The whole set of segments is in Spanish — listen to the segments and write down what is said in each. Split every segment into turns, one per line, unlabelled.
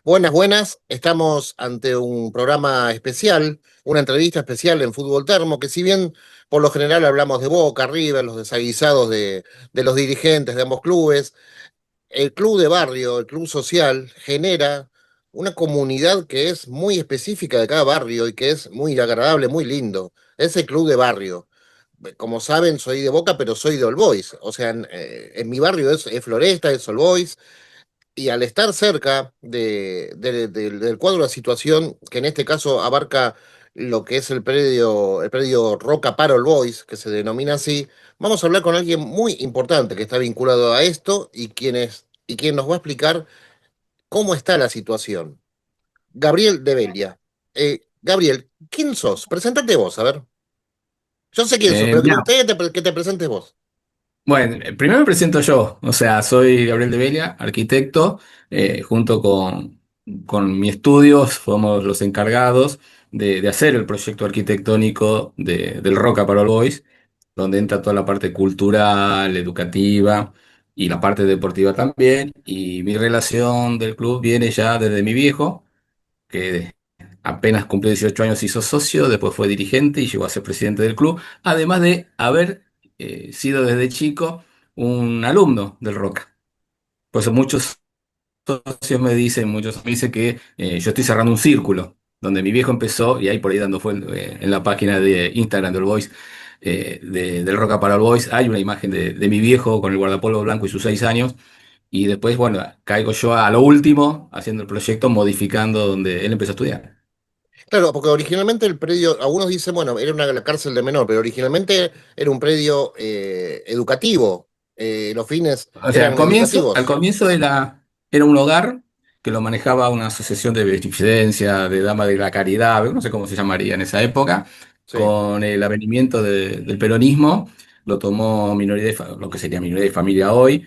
Buenas, buenas. Estamos ante un programa especial, una entrevista especial en Fútbol Termo, que si bien por lo general hablamos de Boca, River, los desaguisados de los dirigentes de ambos clubes, el club de barrio, el club social, genera una comunidad que es muy específica de cada barrio y que es muy agradable, muy lindo. Es el club de barrio. Como saben, soy de Boca, pero soy de All Boys. O sea, en mi barrio es Floresta, es All Boys, y al estar cerca del cuadro de la situación, que en este caso abarca lo que es el predio Roca Parol Boys, que se denomina así, vamos a hablar con alguien muy importante que está vinculado a esto y quien nos va a explicar cómo está la situación. Gabriel de Belia. Gabriel, ¿quién sos? Preséntate vos, a ver. Yo sé quién sos, pero me
Mirá,
gustaría que te presentes vos.
bueno, primero me presento yo, o sea, soy Gabriel de Belia, arquitecto, junto con mi estudio fuimos los encargados de hacer el proyecto arquitectónico del Roca para All Boys, donde entra toda la parte cultural, educativa y la parte deportiva también, y mi relación del club viene ya desde mi viejo, que apenas cumplió 18 años, se hizo socio, después fue dirigente y llegó a ser presidente del club, además de haber sido desde chico un alumno del Roca. Pues muchos socios me dicen, muchos me dicen que yo estoy cerrando un círculo, donde mi viejo empezó, y ahí por ahí dando fue en la página de Instagram del Boys, del Roca para el Boys, hay una imagen de mi viejo con el guardapolvo blanco y sus 6 años. Y después, bueno, caigo yo a lo último, haciendo el proyecto, modificando donde él empezó a estudiar.
Claro, porque originalmente el predio, algunos dicen, bueno, era la cárcel de menor, pero originalmente era un predio educativo. Los fines
O sea,
eran
al
educativos.
comienzo era un hogar que lo manejaba una asociación de beneficencia, de Dama de la Caridad, no sé cómo se llamaría en esa época,
Sí.
con el avenimiento del peronismo, lo tomó lo que sería Minoría y Familia hoy,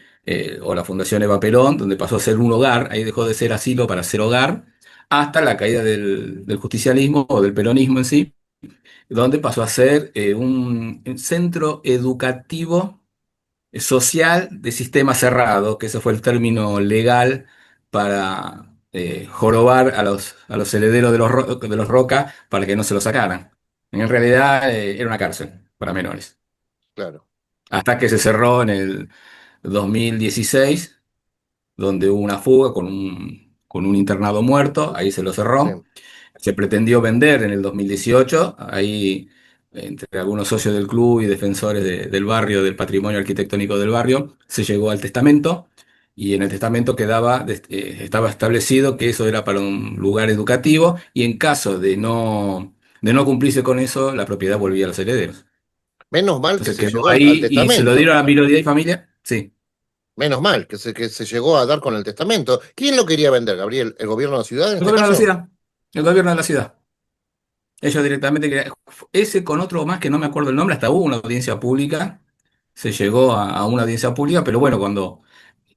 o la Fundación Eva Perón, donde pasó a ser un hogar, ahí dejó de ser asilo para ser hogar, hasta la caída del justicialismo o del peronismo en sí, donde pasó a ser un centro educativo social de sistema cerrado, que ese fue el término legal para jorobar a los herederos de los Roca para que no se lo sacaran. En realidad era una cárcel para menores.
Claro.
Hasta que se cerró en el 2016, donde hubo una fuga con un internado muerto, ahí se lo
Sí.
cerró. Se pretendió vender en el 2018, ahí entre algunos socios del club y defensores del barrio, del patrimonio arquitectónico del barrio, se llegó al testamento y en el testamento estaba establecido que eso era para un lugar educativo y en caso de no cumplirse con eso, la propiedad volvía a los herederos.
Menos mal que
Entonces
se
quedó
llegó al
ahí y se lo
testamento.
dieron a minoría y familia. Sí,
Menos mal que se llegó a dar con el testamento. ¿Quién lo quería vender, Gabriel? ¿El gobierno de la ciudad en
el
este
gobierno de la
caso?
ciudad, el gobierno de la ciudad. Ellos directamente, ese con otro más que no me acuerdo el nombre, hasta hubo una audiencia pública, se llegó a una audiencia pública, pero bueno, cuando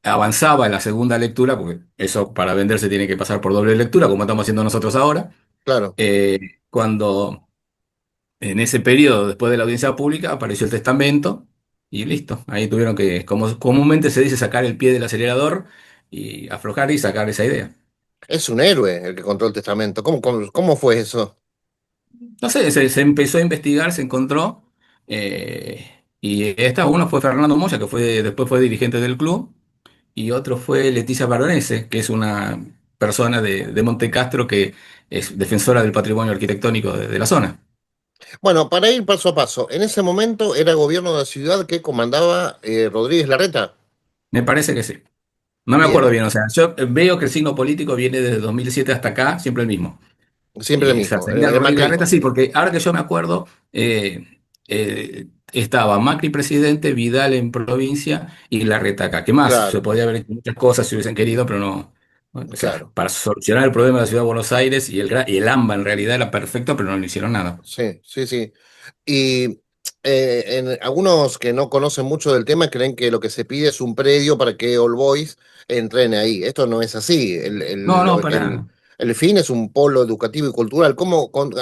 avanzaba en la segunda lectura, porque eso para venderse tiene que pasar por doble lectura, como estamos haciendo nosotros ahora,
Claro.
cuando en ese periodo, después de la audiencia pública, apareció el testamento y listo, ahí tuvieron que, como comúnmente se dice, sacar el pie del acelerador y aflojar y sacar esa idea.
Es un héroe el que contó el testamento. ¿Cómo fue eso?
No sé, se empezó a investigar, se encontró, y uno fue Fernando Moya, que después fue dirigente del club, y otro fue Leticia Baronese, que es una persona de Monte Castro que es defensora del patrimonio arquitectónico de la zona.
Bueno, para ir paso a paso, en ese momento era gobierno de la ciudad que comandaba Rodríguez Larreta.
Me parece que sí. No me acuerdo
Bien,
bien, o sea, yo veo que el signo político viene desde 2007 hasta acá, siempre el mismo.
siempre el
O sea,
mismo,
sería
el
Rodríguez Larreta,
macrismo.
sí, porque ahora que yo me acuerdo, estaba Macri presidente, Vidal en provincia y Larreta acá. ¿Qué más? Se
Claro,
podía haber hecho muchas cosas si hubiesen querido, pero no. Bueno, o sea,
claro.
para solucionar el problema de la ciudad de Buenos Aires y el AMBA en realidad era perfecto, pero no le hicieron nada.
Sí, sí, sí. Y algunos que no conocen mucho del tema creen que lo que se pide es un predio para que All Boys entrene ahí. Esto no es así.
No, no, para nada.
El fin es un polo educativo y cultural.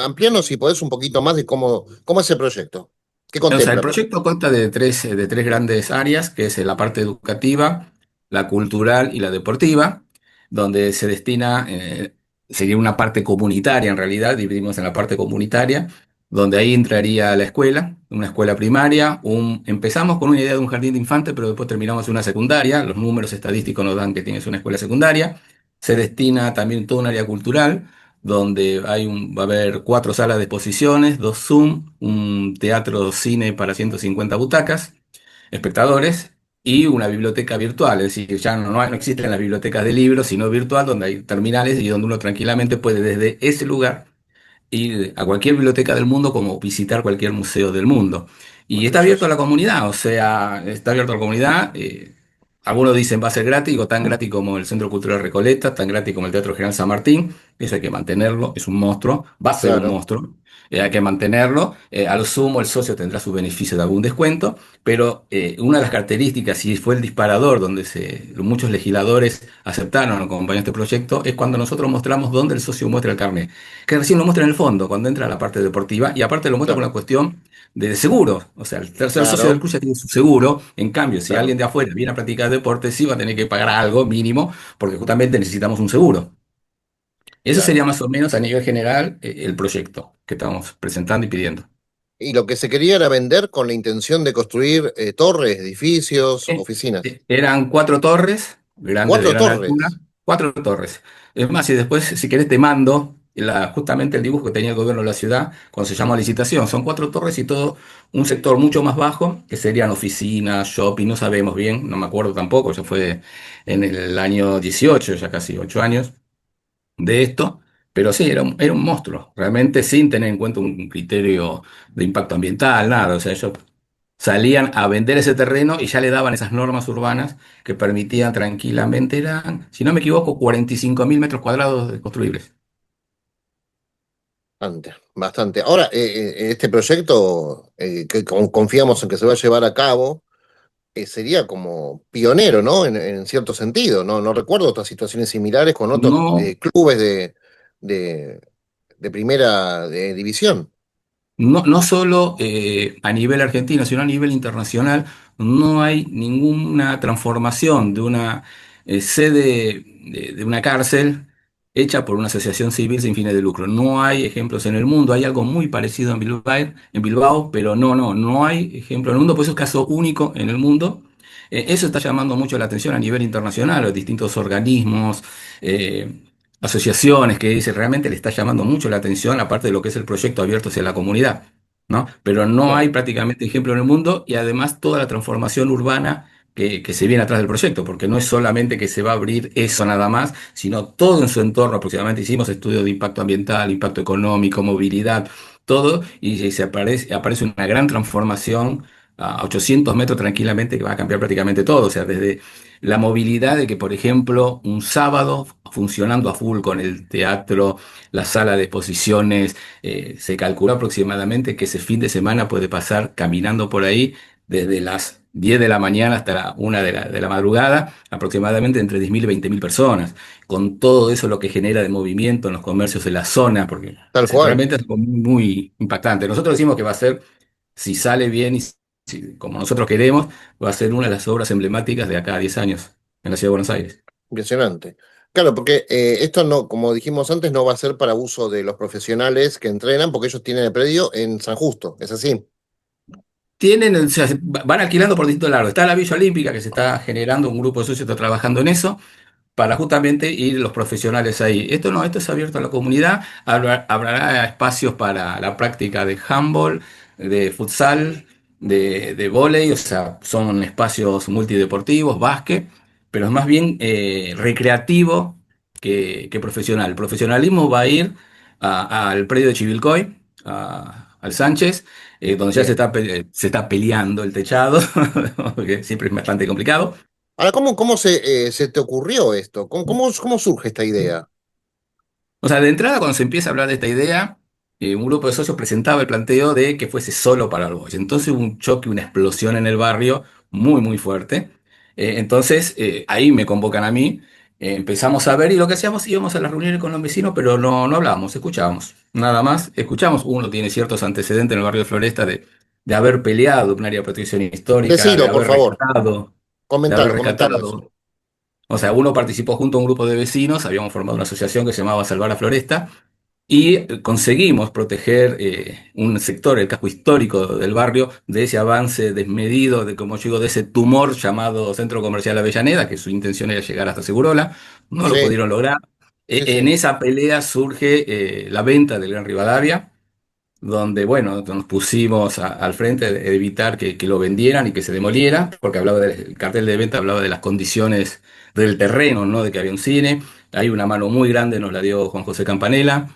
Amplianos si podés un poquito más de cómo es el proyecto? ¿Qué
O sea, el
contempla, perdón?
proyecto consta de tres grandes áreas, que es la parte educativa, la cultural y la deportiva. donde se destina, sería una parte comunitaria en realidad, dividimos en la parte comunitaria, donde ahí entraría la escuela, una escuela primaria, empezamos con una idea de un jardín de infantes, pero después terminamos en una secundaria, los números estadísticos nos dan que tienes una escuela secundaria, se destina también toda un área cultural, donde va a haber 4 salas de exposiciones, 2 Zoom, un teatro cine para 150 butacas, espectadores, y una biblioteca virtual, es decir, ya no existen las bibliotecas de libros, sino virtual, donde hay terminales y donde uno tranquilamente puede desde ese lugar ir a cualquier biblioteca del mundo como visitar cualquier museo del mundo. Y está abierto a
Maravilloso.
la comunidad, o sea, está abierto a la comunidad. Algunos dicen va a ser gratis, o tan gratis como el Centro Cultural Recoleta, tan gratis como el Teatro General San Martín. Eso hay que mantenerlo, es un monstruo, va a ser un
Claro,
monstruo. Hay que mantenerlo. A lo sumo, el socio tendrá su beneficio de algún descuento, pero una de las características, y fue el disparador donde muchos legisladores aceptaron o acompañaron este proyecto, es cuando nosotros mostramos dónde el socio muestra el carnet, que recién lo muestra en el fondo, cuando entra a la parte deportiva, y aparte lo muestra por
claro,
una cuestión de seguro. O sea, el tercer socio del
claro,
club ya tiene su seguro. En cambio, si alguien
claro,
de afuera viene a practicar deporte, sí va a tener que pagar algo mínimo, porque justamente necesitamos un seguro. Eso sería
claro.
más o menos a nivel general el proyecto que estamos presentando y pidiendo.
Y lo que se quería era vender con la intención de construir torres, edificios,
Eh,
oficinas.
Eran 4 torres, grandes de
Cuatro
gran altura,
torres.
4 torres. Es más, y después, si querés, te mando justamente el dibujo que tenía el gobierno de la ciudad cuando se llamó a licitación. Son 4 torres y todo un sector mucho más bajo, que serían oficinas, shopping, no sabemos bien, no me acuerdo tampoco, ya fue en el año 18, ya casi 8 años de esto. Pero sí, era un monstruo, realmente sin tener en cuenta un criterio de impacto ambiental, nada. O sea, ellos salían a vender ese terreno y ya le daban esas normas urbanas que permitían tranquilamente, eran, si no me equivoco, 45.000 metros cuadrados de construibles.
Bastante, bastante. Ahora, este proyecto que confiamos en que se va a llevar a cabo, sería como pionero, ¿no? En cierto sentido, ¿no? No recuerdo otras situaciones similares con otros
No,
clubes de, de primera división.
no solo a nivel argentino, sino a nivel internacional, no hay ninguna transformación de una sede de una cárcel hecha por una asociación civil sin fines de lucro. No hay ejemplos en el mundo, hay algo muy parecido en Bilbao, pero no hay ejemplo en el mundo, por eso es caso único en el mundo. Eso está llamando mucho la atención a nivel internacional, los distintos organismos, eh, asociaciones que dice realmente le está llamando mucho la atención, aparte de lo que es el proyecto abierto hacia la comunidad, ¿no? Pero no hay
Claro,
prácticamente ejemplo en el mundo, y además toda la transformación urbana que se viene atrás del proyecto, porque no es solamente que se va a abrir eso nada más, sino todo en su entorno. Aproximadamente hicimos estudios de impacto ambiental, impacto económico, movilidad, todo, y aparece una gran transformación a 800 metros tranquilamente, que va a cambiar prácticamente todo. O sea, desde la movilidad de que, por ejemplo, un sábado funcionando a full con el teatro, la sala de exposiciones, se calculó aproximadamente que ese fin de semana puede pasar caminando por ahí desde las 10 de la mañana hasta la 1 de la madrugada, aproximadamente entre 10.000 y 20.000 personas, con todo eso lo que genera de movimiento en los comercios de la zona, porque
tal cual.
realmente es algo muy, muy impactante. Nosotros decimos que va a ser, si sale bien y como nosotros queremos, va a ser una de las obras emblemáticas de acá a 10 años en la ciudad de Buenos Aires.
Impresionante. Claro, porque esto no, como dijimos antes, no va a ser para uso de los profesionales que entrenan, porque ellos tienen el predio en San Justo, ¿es así?
O sea, van alquilando por distintos lados. Está la Villa Olímpica, que se está generando, un grupo de socios está trabajando en eso, para justamente ir los profesionales ahí. Esto no, esto es abierto a la comunidad, habrá espacios para la práctica de handball, de futsal, de vóley, o sea, son espacios multideportivos, básquet, pero es más bien recreativo que profesional. El profesionalismo va a ir al predio de Chivilcoy, al Sánchez, donde ya se
Bien.
está, se está peleando el techado, que siempre es bastante complicado.
Ahora, ¿cómo se te ocurrió esto? ¿Cómo surge esta idea?
O sea, de entrada, cuando se empieza a hablar de esta idea, un grupo de socios presentaba el planteo de que fuese solo para el Boys. Entonces hubo un choque, una explosión en el barrio muy, muy fuerte. Entonces, ahí me convocan a mí, empezamos a ver, y lo que hacíamos, íbamos a las reuniones con los vecinos, pero no hablábamos, escuchábamos. Nada más, escuchamos. Uno tiene ciertos antecedentes en el barrio de Floresta de haber peleado un área de protección histórica,
Decilo, por favor.
de haber
Comentalo eso.
rescatado. O sea, uno participó junto a un grupo de vecinos, habíamos formado una asociación que se llamaba Salvar la Floresta, y conseguimos proteger un sector, el casco histórico del barrio, de ese avance desmedido, de como yo digo, de ese tumor llamado Centro Comercial Avellaneda, que su intención era llegar hasta Segurola, no lo
Sí,
pudieron lograr.
sí,
En
sí.
esa pelea surge la venta del Gran Rivadavia, donde, bueno, nos pusimos al frente de evitar que lo vendieran y que se demoliera, porque el cartel de venta hablaba de las condiciones del terreno, ¿no? De que había un cine. Hay una mano muy grande, nos la dio Juan José Campanella,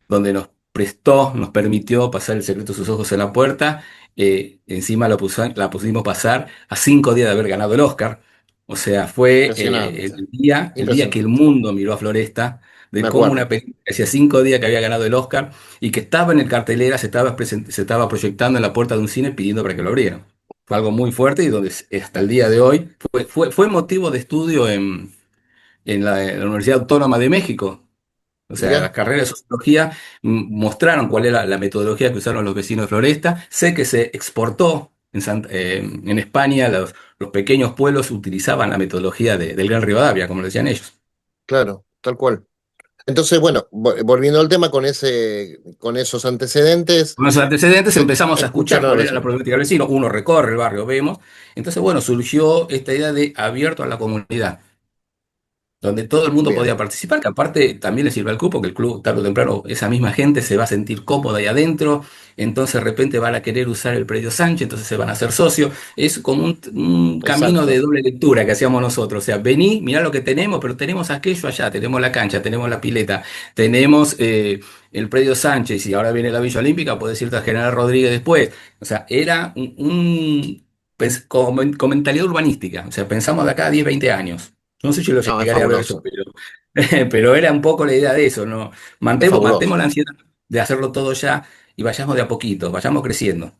donde nos prestó, nos permitió pasar el secreto de sus ojos en la puerta. Encima la pusimos pasar a 5 días de haber ganado el Oscar. O sea, fue
Impresionante,
el día que el
impresionante.
mundo miró a Floresta,
Me
de cómo una
acuerdo.
película que hacía 5 días que había ganado el Oscar y que estaba en el cartelera, se estaba proyectando en la puerta de un cine pidiendo para que lo abrieran. Fue algo muy fuerte y donde hasta el día de hoy fue motivo de estudio en la Universidad Autónoma de México. O sea, las
Mirá,
carreras de sociología mostraron cuál era la metodología que usaron los vecinos de Floresta. Sé que se exportó en España, los pequeños pueblos utilizaban la metodología del Gran Rivadavia, como lo decían ellos.
claro, tal cual. Entonces, bueno, volviendo al tema con eesos antecedentes,
Con los antecedentes
se
empezamos a escuchar
escucharon al
cuál era la
vecino.
problemática del vecino. Uno recorre el barrio, vemos. Entonces, bueno, surgió esta idea de abierto a la comunidad, donde todo el mundo podía
Bien,
participar, que aparte también le sirve al club, porque el club tarde o temprano esa misma gente se va a sentir cómoda ahí adentro, entonces de repente van a querer usar el predio Sánchez, entonces se van a hacer socios. Es como un camino de
exacto.
doble lectura que hacíamos nosotros. O sea, vení, mirá lo que tenemos, pero tenemos aquello allá, tenemos la cancha, tenemos la pileta, tenemos el predio Sánchez, y ahora viene la Villa Olímpica, puedes irte a General Rodríguez después. O sea, era con mentalidad urbanística. O sea, pensamos de acá a 10, 20 años. No sé si lo
No, es
llegaré a ver yo,
fabuloso,
pero era un poco la idea de eso, ¿no?
es
Mantemos
fabuloso.
la ansiedad de hacerlo todo ya y vayamos de a poquito, vayamos creciendo.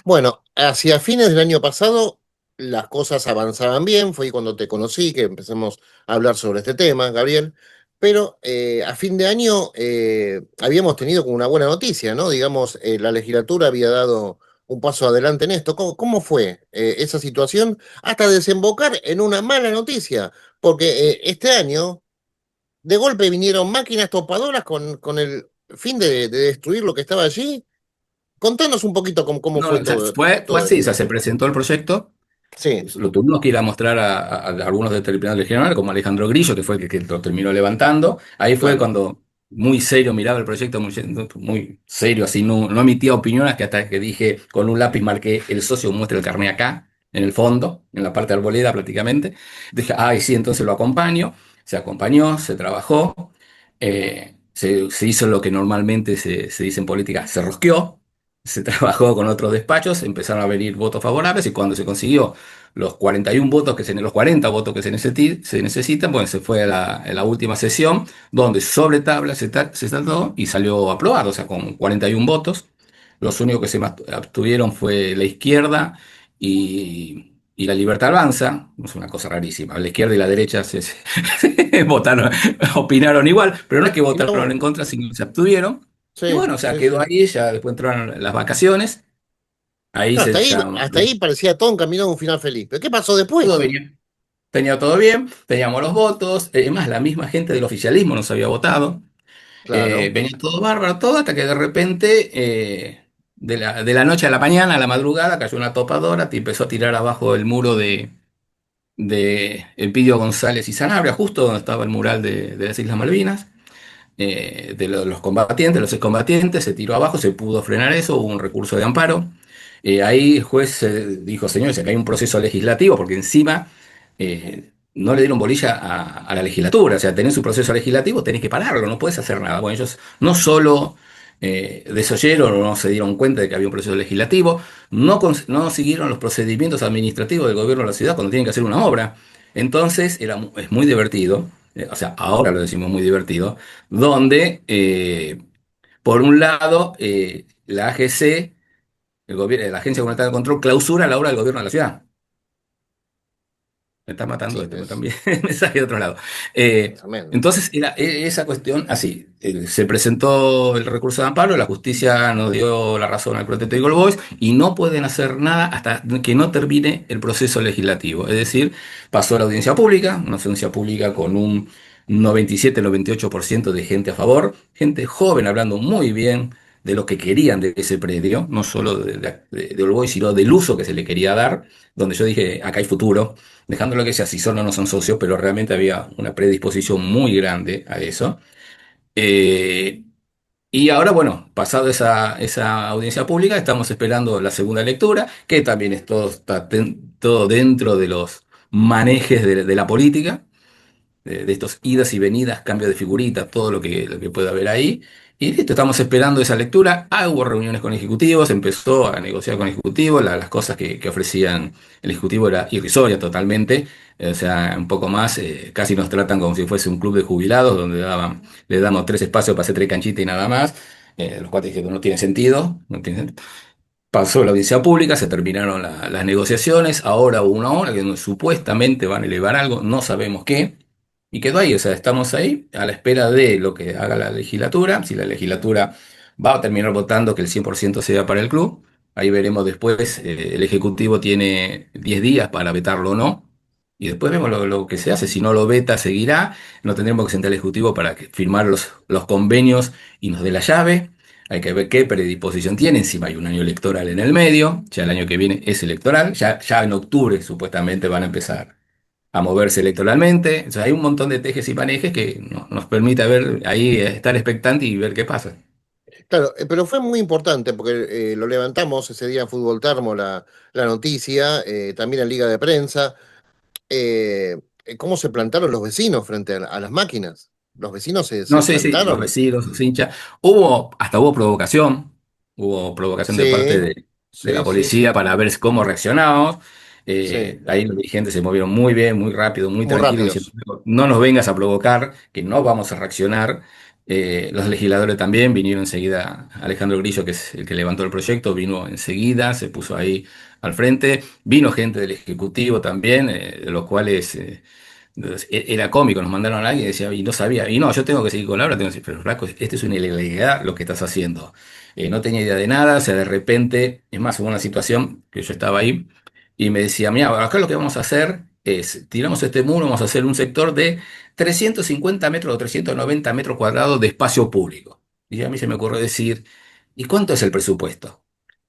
Bueno, hacia fines del año pasado las cosas avanzaban bien, fue ahí cuando te conocí, que empezamos a hablar sobre este tema, Gabriel, pero a fin de año habíamos tenido como una buena noticia, ¿no? Digamos, la legislatura había dado un paso adelante en esto. ¿Cómo fue esa situación hasta desembocar en una mala noticia? Porque este año, de golpe vinieron máquinas topadoras con el fin de destruir lo que estaba allí. Contanos un poquito cómo
No,
fue
o sea,
todo,
fue
todo
así, o sea,
esto.
se presentó el proyecto,
Sí,
lo tuvimos que ir a mostrar a algunos de tribunales regionales, como Alejandro Grillo, que fue el que lo terminó levantando. Ahí fue
claro.
cuando muy serio miraba el proyecto, muy serio, así no emitía opiniones, que hasta que dije con un lápiz marqué el socio muestra el carné acá, en el fondo, en la parte de arboleda prácticamente. Dije, ay, sí, entonces lo acompaño. Se acompañó, se trabajó, se hizo lo que normalmente se dice en política, se rosqueó. Se trabajó con otros despachos, empezaron a venir votos favorables y cuando se consiguió los 41 votos los 40 votos que se necesitan, pues se fue a la última sesión, donde sobre tabla se trató y salió aprobado, o sea, con 41 votos. Los únicos que se abstuvieron fue la izquierda y la Libertad Avanza. Es una cosa rarísima. La izquierda y la derecha votaron, opinaron igual, pero no es que
Mirá
votaron
vos.
en contra, sino que se abstuvieron. Y
Sí,
bueno, o sea,
sí,
quedó
sí.
ahí, ya después entraron las vacaciones. Ahí
No,
se ya,
hasta ahí parecía todo encaminado a un final feliz. ¿Pero qué pasó
todo
después?
venía. Tenía todo bien, teníamos los votos, es más, la misma gente del oficialismo nos había votado,
Claro.
venía todo bárbaro, todo, hasta que de repente, de la noche a la mañana, a la madrugada, cayó una topadora, y empezó a tirar abajo el muro de Elpidio González y Sanabria, justo donde estaba el mural de las Islas Malvinas, los combatientes, los excombatientes, se tiró abajo, se pudo frenar eso, hubo un recurso de amparo. Ahí el juez dijo, señores, acá hay un proceso legislativo, porque encima no le dieron bolilla a la legislatura, o sea, tenés un proceso legislativo, tenés que pararlo, no puedes hacer nada. Bueno, ellos no solo desoyeron o no se dieron cuenta de que había un proceso legislativo, no siguieron los procedimientos administrativos del gobierno de la ciudad cuando tienen que hacer una obra. Entonces, es muy divertido, o sea, ahora lo decimos muy divertido, donde, por un lado, la AGC, la Agencia Gubernamental de Control, clausura la obra del gobierno de la ciudad. Me está matando
Sí,
esto, me
es
también me sale de otro lado. Eh,
tremendo.
entonces, era esa cuestión así. Se presentó el recurso de amparo, la justicia nos dio la razón al Club Atlético Boys y no pueden hacer nada hasta que no termine el proceso legislativo. Es decir, pasó la audiencia pública, una audiencia pública con un 97-98% de gente a favor, gente joven hablando muy bien de lo que querían de ese predio, no solo de All Boys, sino del uso que se le quería dar, donde yo dije, acá hay futuro dejándolo que sea si solo no son socios, pero realmente había una predisposición muy grande a eso. Eh, y ahora, bueno, pasado esa audiencia pública, estamos esperando la segunda lectura, que también es todo, está todo dentro de los manejes de la política de estos idas y venidas, cambio de figuritas, todo lo que pueda haber ahí. Y listo, estamos esperando esa lectura. Ah, hubo reuniones con ejecutivos, empezó a negociar con ejecutivos, las cosas que ofrecían el ejecutivo era irrisoria totalmente, o sea, un poco más, casi nos tratan como si fuese un club de jubilados, donde le damos 3 espacios para hacer 3 canchitas y nada más. Los cuales dijeron no tiene sentido, no tiene sentido. Pasó la audiencia pública, se terminaron las negociaciones, ahora hubo una hora que supuestamente van a elevar algo, no sabemos qué, y quedó ahí, o sea, estamos ahí a la espera de lo que haga la legislatura, si la legislatura va a terminar votando que el 100% sea para el club, ahí veremos después, el Ejecutivo tiene 10 días para vetarlo o no, y después vemos lo que se hace, si no lo veta seguirá, no tendremos que sentar al Ejecutivo para firmar los convenios y nos dé la llave. Hay que ver qué predisposición tiene, encima hay un año electoral en el medio, ya el año que viene es electoral, ya en octubre supuestamente van a empezar a moverse electoralmente. O sea, hay un montón de tejes y manejes que nos permite ver ahí, estar expectante y ver qué pasa.
Claro, pero fue muy importante porque lo levantamos ese día en Fútbol Termo, la noticia, también en Liga de Prensa, cómo se plantaron los vecinos frente a las máquinas. Los vecinos
No
se
sé si los
plantaron.
vecinos, los hinchas, hasta hubo provocación de parte
Sí,
de la
sí, sí,
policía
sí,
para ver cómo reaccionábamos.
sí,
Ahí los dirigentes se movieron muy bien, muy rápido, muy
muy
tranquilos, diciendo,
rápidos.
no nos vengas a provocar, que no vamos a reaccionar. Los legisladores también vinieron enseguida, Alejandro Grillo, que es el que levantó el proyecto, vino enseguida, se puso ahí al frente, vino gente del Ejecutivo también, de los cuales... entonces, era cómico, nos mandaron a alguien y decía, y no sabía, y no, yo tengo que seguir con la obra, tengo que decir, pero Flaco, esto es una ilegalidad lo que estás haciendo. No tenía idea de nada, o sea, de repente, es más, hubo una situación que yo estaba ahí y me decía, mira, acá lo que vamos a hacer es, tiramos este muro, vamos a hacer un sector de 350 metros o 390 metros cuadrados de espacio público. Y a mí se me ocurrió decir, ¿y cuánto es el presupuesto?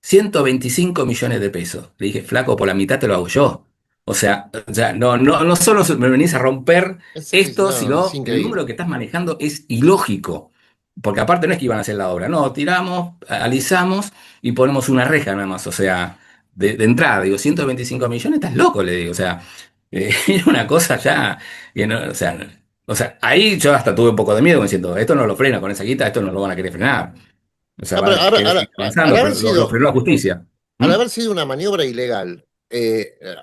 125 millones de pesos. Le dije, Flaco, por la mitad te lo hago yo. O sea, no solo me venís a romper esto,
No, es
sino el número
increíble.
que estás manejando es ilógico. Porque aparte no es que iban a hacer la obra, no, tiramos, alisamos y ponemos una reja nada más. O sea, de entrada, digo, 125 millones, estás loco, le digo. O sea, era una cosa ya, que no, o sea, ahí yo hasta tuve un poco de miedo diciendo, esto no lo frena con esa guita, esto no lo van a querer frenar. O sea,
No,
van
pero
a querer seguir
al
avanzando,
haber
pero lo
sido,
frenó la justicia.
al
¿Mm?
haber sido una maniobra ilegal,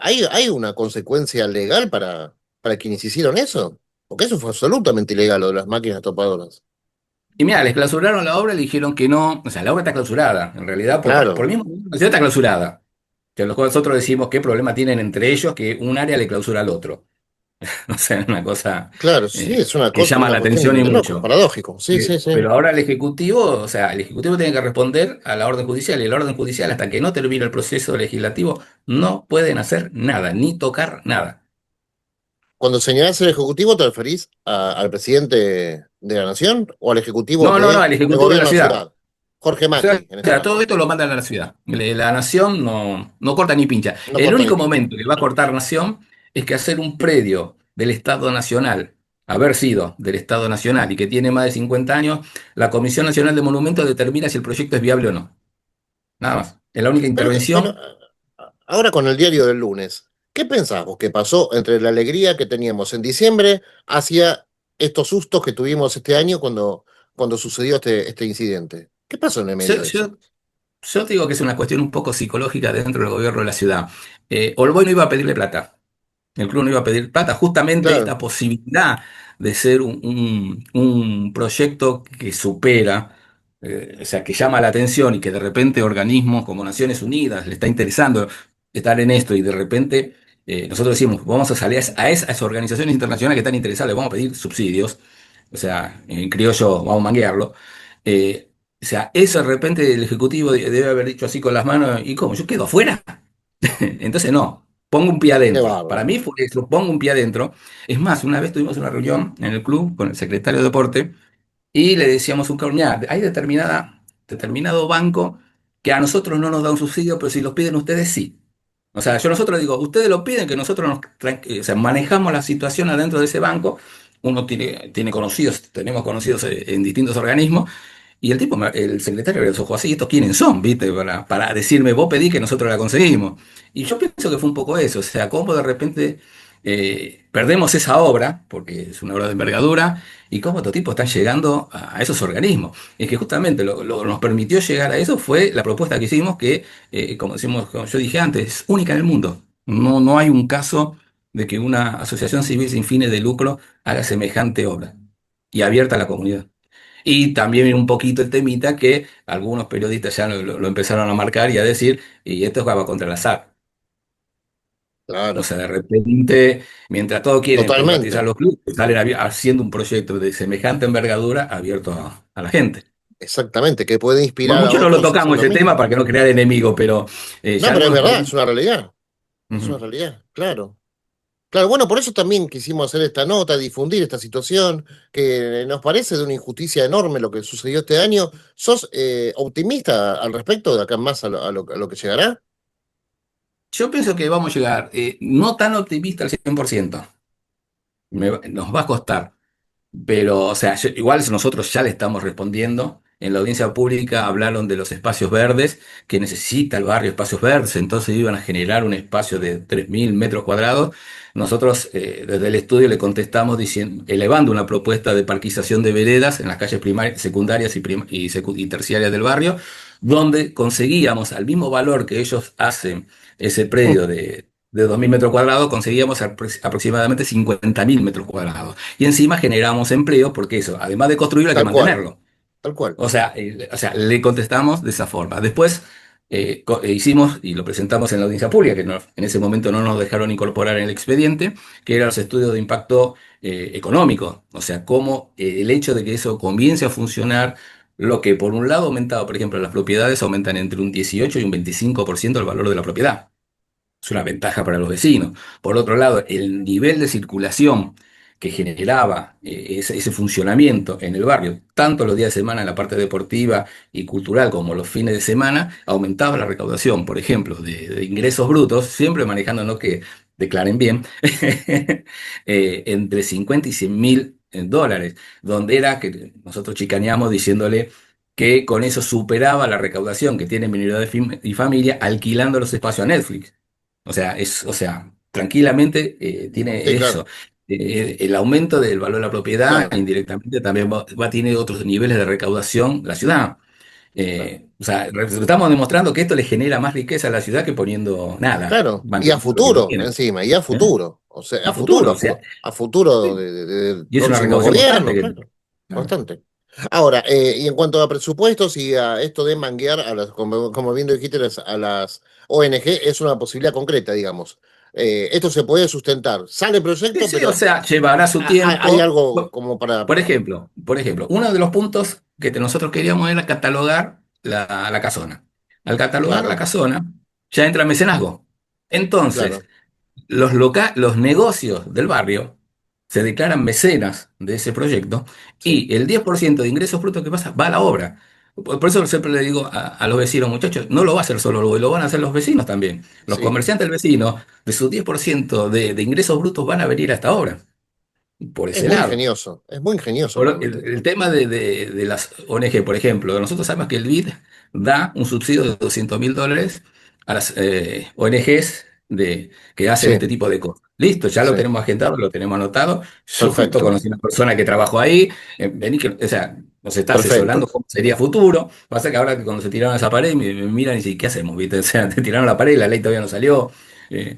¿hay una consecuencia legal para quienes hicieron eso? Porque eso fue absolutamente ilegal, lo de las máquinas topadoras.
Y mira, les clausuraron la obra y le dijeron que no, o sea, la obra está clausurada, en realidad, por
Claro.
el mismo, la ciudad está clausurada. Que los cuales nosotros decimos qué problema tienen entre ellos que un área le clausura al otro. O sea, es una cosa
Claro, sí, es una
que
cosa,
llama
una
la
cuestión
atención y
de loco,
mucho.
paradójico. Sí, sí, sí.
Pero ahora el Ejecutivo, o sea, el Ejecutivo tiene que responder a la orden judicial y la orden judicial, hasta que no termine el proceso legislativo, no pueden hacer nada, ni tocar nada.
Cuando señalás el Ejecutivo, ¿te referís al presidente de la Nación o al Ejecutivo
No, no, no,
del
el Ejecutivo de la
Gobierno de la
ciudad.
Ciudad? Jorge Macri, en
O
este
sea, todo
caso.
esto lo mandan a la ciudad. La nación no corta ni pincha.
No
El
corta ni
único
pinta.
momento que va a cortar nación es que hacer un predio del Estado Nacional, haber sido del Estado Nacional y que tiene más de 50 años, la Comisión Nacional de Monumentos determina si el proyecto es viable o no. Nada más. Es la única
Pero
intervención.
ahora con el diario del lunes, ¿qué pensás vos que pasó entre la alegría que teníamos en diciembre hacia estos sustos que tuvimos este año cuando sucedió este incidente? ¿Qué pasó en el
Yo,
medio de eso?
yo- yo digo que es una cuestión un poco psicológica dentro del gobierno de la ciudad. Olboy no iba a pedirle plata. El club no iba a pedir plata, justamente
Claro.
esta posibilidad de ser un proyecto que supera, o sea, que llama la atención y que de repente organismos como Naciones Unidas le está interesando estar en esto y de repente nosotros decimos, vamos a salir a esas organizaciones internacionales que están interesadas, vamos a pedir subsidios, o sea, en criollo vamos a manguearlo. O sea, eso de repente el ejecutivo debe haber dicho así con las manos, ¿y cómo? ¿Yo quedo afuera? Entonces no, pongo un pie
Qué
adentro. Para
bárbaro.
mí fue eso, pongo un pie adentro. Es más, una vez tuvimos una reunión en el club con el secretario de deporte y le decíamos a un cabrón, "Mirá, hay determinado banco que a nosotros no nos da un subsidio, pero si los piden ustedes sí. O sea, yo nosotros digo, ustedes lo piden, que nosotros o sea, manejamos la situación adentro de ese banco. Uno tiene conocidos, tenemos conocidos en distintos organismos, y el tipo, el secretario de los ojos así, ¿estos quiénes son? ¿Viste? Para decirme, vos pedí que nosotros la conseguimos. Y yo pienso que fue un poco eso, o sea, cómo de repente perdemos esa obra, porque es una obra de envergadura, y cómo estos tipos están llegando a esos organismos. Es que justamente lo que nos permitió llegar a eso fue la propuesta que hicimos, que, como decimos, como yo dije antes, es única en el mundo. No, no hay un caso de que una asociación civil sin fines de lucro haga semejante obra y abierta a la comunidad. Y también un poquito el temita que algunos periodistas ya lo empezaron a marcar y a decir, y esto va contra el azar. O
Claro,
sea, de repente, mientras todos quieren privatizar
totalmente.
los clubes, salen haciendo un proyecto de semejante envergadura abierto a la gente.
Exactamente, que puede
Bueno,
inspirar a
mucho no lo
otros a hacer
tocamos
lo
ese tema
mismo.
para que no crear enemigos, pero
No,
ya
pero es
algunos
verdad, es
periodistas.
una realidad. Es una
Ujú.
realidad, claro. Claro, bueno, por eso también quisimos hacer esta nota, difundir esta situación, que nos parece de una injusticia enorme lo que sucedió este año. ¿Sos optimista al respecto de acá en más a lo que llegará?
Yo pienso que vamos a llegar, no tan optimista al 100%. Nos va a costar. Pero, o sea, igual nosotros ya le estamos respondiendo. En la audiencia pública hablaron de los espacios verdes, que necesita el barrio espacios verdes, entonces iban a generar un espacio de 3.000 metros cuadrados. Nosotros desde el estudio le contestamos diciendo, elevando una propuesta de parquización de veredas en las calles primarias, secundarias y terciarias del barrio, donde conseguíamos al mismo valor que ellos hacen ese predio de 2.000 metros cuadrados, conseguíamos aproximadamente 50.000 metros cuadrados. Y encima generamos empleo, porque eso, además de construirlo, hay que
Tal cual,
mantenerlo.
tal cual.
O sea, le contestamos de esa forma. Después hicimos y lo presentamos en la audiencia pública, que en ese momento no nos dejaron incorporar en el expediente, que eran los estudios de impacto económico. O sea, cómo el hecho de que eso comience a funcionar, lo que por un lado aumentaba, por ejemplo, las propiedades aumentan entre un 18 y un 25% el valor de la propiedad. Es una ventaja para los vecinos. Por otro lado, el nivel de circulación que generaba ese funcionamiento en el barrio, tanto los días de semana en la parte deportiva y cultural como los fines de semana, aumentaba la recaudación, por ejemplo, de ingresos brutos, siempre manejándonos que declaren bien, entre 50 y 100 mil dólares, donde era que nosotros chicaneamos diciéndole que con eso superaba la recaudación que tiene Minera y Familia alquilando los espacios a Netflix. O sea, tranquilamente
Sí,
tiene eso.
claro,
El aumento del valor de la propiedad
claro,
indirectamente también va a tener otros niveles de recaudación la ciudad.
claro.
O sea, estamos demostrando que esto le genera más riqueza a la ciudad que poniendo nada,
Claro, y a
manteniendo lo que no
futuro
tiene.
encima, y a
¿Eh?
futuro. O sea, a
A futuro,
futuro,
o sea,
a futuro
sí.
de
Y es una
próximos
recaudación constante
gobiernos,
que.
claro.
Claro.
Bastante. Ahora, y en cuanto a presupuestos y a esto de manguear, como bien lo dijiste, a las ONG, es una posibilidad concreta, digamos. Esto se puede sustentar. Sale el
Sí,
proyecto,
sí, o
pero
sea, llevará su
hay
tiempo.
algo como para...
Por ejemplo, uno de los puntos que nosotros queríamos era catalogar la casona. Al catalogar la
Claro,
casona, ya entra el mecenazgo. Entonces,
claro,
los negocios del barrio se declaran mecenas de ese proyecto
sí,
y el 10% de ingresos brutos que pasa va a la obra. Por eso siempre le digo a los vecinos, muchachos, no lo va a hacer solo el lo van a hacer los vecinos también. Los
sí.
comerciantes del vecino, de su 10% de ingresos brutos van a venir a esta obra, por ese lado.
Es muy ingenioso realmente.
El tema de las ONG, por ejemplo, nosotros sabemos que el BID da un subsidio de $200.000 a las ONGs que hacen
Sí,
este tipo de cosas. Listo, ya lo
sí,
tenemos agendado, lo tenemos anotado. Yo justo
perfecto,
conocí una persona que trabajó ahí, vení o sea, nos está
perfecto.
asesorando cómo sería futuro. Pasa que ahora que cuando se tiraron a esa pared, me miran y dicen, ¿qué hacemos? ¿Viste? O sea, te tiraron la pared y la ley todavía no salió. Eh,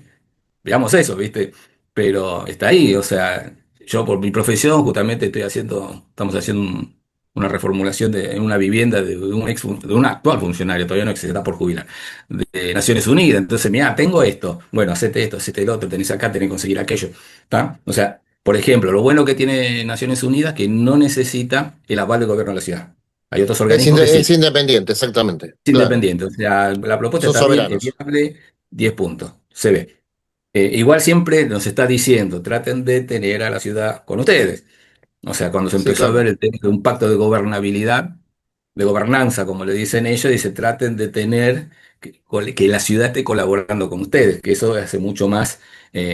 Veamos eso, ¿viste? Pero está ahí, o sea, yo por mi profesión justamente estamos haciendo una reformulación de una vivienda de un actual funcionario, todavía no existe, está por jubilar, de Naciones Unidas. Entonces, mira, tengo esto, bueno, hacete esto, hacete el otro, tenés acá, tenés que conseguir aquello. ¿Está? O sea, por ejemplo, lo bueno que tiene Naciones Unidas que no necesita el aval del gobierno de la ciudad. Hay otros organismos que
Es
sí,
independiente, exactamente,
es
claro.
independiente. O sea, la propuesta
Son
está bien, es
soberanos.
viable, 10 puntos, se ve. Igual siempre nos está diciendo, traten de tener a la ciudad con ustedes. O sea, cuando se
Sí,
empezó a ver
claro.
el tema de un pacto de gobernabilidad, de gobernanza, como le dicen ellos, dice, traten de tener que la ciudad esté colaborando con ustedes, que eso hace mucho más,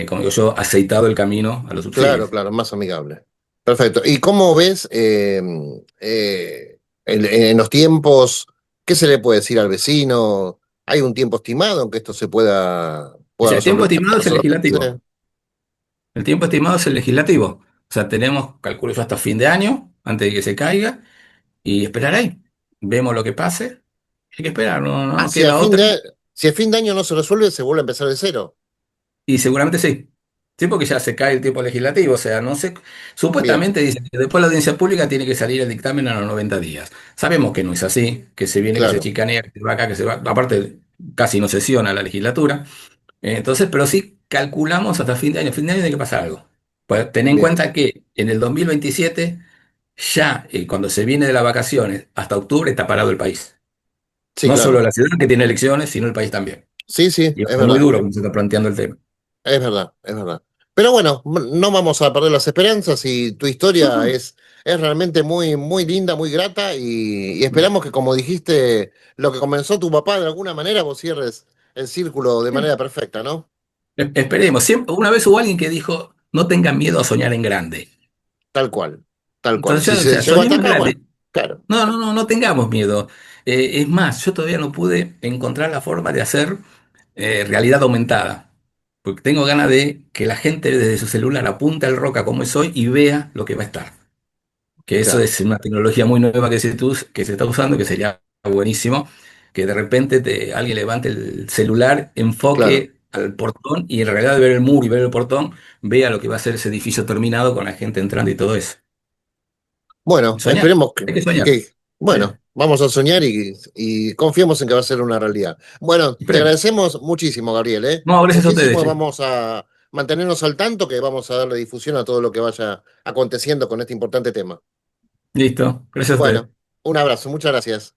como digo yo, aceitado el camino a los
Claro,
subsidios.
claro, más amigable. Perfecto. ¿Y cómo ves en los tiempos, qué se le puede decir al vecino? ¿Hay un tiempo estimado en que esto
O sea,
pueda
el tiempo
resolver,
estimado es el legislativo.
resolverse?
El tiempo estimado es el legislativo. O sea, tenemos, calculo yo, hasta fin de año, antes de que se caiga, y esperar ahí. Vemos lo que pase. Hay que esperar,
Ah,
no queda otra.
si a fin de año no se resuelve, se vuelve a empezar de cero.
Y seguramente sí. Sí, porque ya se cae el tiempo legislativo. O sea, no sé.
Bien,
Supuestamente dicen que después de la audiencia pública tiene que salir el dictamen a los 90 días. Sabemos que no es así, que se viene, que se
claro,
chicanea, que se va acá, que se va. Aparte, casi no sesiona la legislatura. Entonces, pero sí calculamos hasta fin de año. Fin de año tiene que pasar algo. Pues ten en
bien.
cuenta que en el 2027, ya cuando se viene de las vacaciones, hasta octubre está parado el país.
Sí,
No solo
claro.
la ciudad que tiene elecciones, sino el país también.
Sí, sí,
Y va a
es
ser muy
verdad.
duro como se está planteando el tema.
Es verdad, es verdad. Pero bueno, no vamos a perder las esperanzas y tu
No,
historia
no.
es realmente muy, muy linda, muy grata y esperamos que, como dijiste, lo que comenzó tu papá de alguna manera, vos cierres el círculo de
Sí.
manera perfecta, ¿no?
Esperemos. Una vez hubo alguien que dijo, no tengan miedo a soñar en grande.
Tal cual, tal cual.
Entonces,
Si
o
se
sea,
llegó hasta
soñemos en
acá, bueno,
grande.
claro,
No tengamos miedo. Es más, yo todavía no pude encontrar la forma de hacer realidad aumentada. Porque tengo ganas de que la gente desde su celular apunte al Roca como es hoy y vea lo que va a estar. Que eso
claro,
es una tecnología muy nueva que se está usando, que sería buenísimo, que de repente alguien levante el celular,
claro.
enfoque al portón y en realidad de ver el muro y ver el portón, vea lo que va a ser ese edificio terminado con la gente entrando y todo eso.
Bueno,
Soñar,
esperemos
hay que soñar. Sí,
bueno, vamos a soñar y confiemos en que va a ser una realidad. Bueno, te
esperemos.
agradecemos muchísimo, Gabriel, ¿eh?
No, gracias a ustedes,
Muchísimo,
che.
vamos a mantenernos al tanto, que vamos a darle difusión a todo lo que vaya aconteciendo con este importante tema.
Listo, gracias a ustedes.
Bueno, un abrazo, muchas gracias.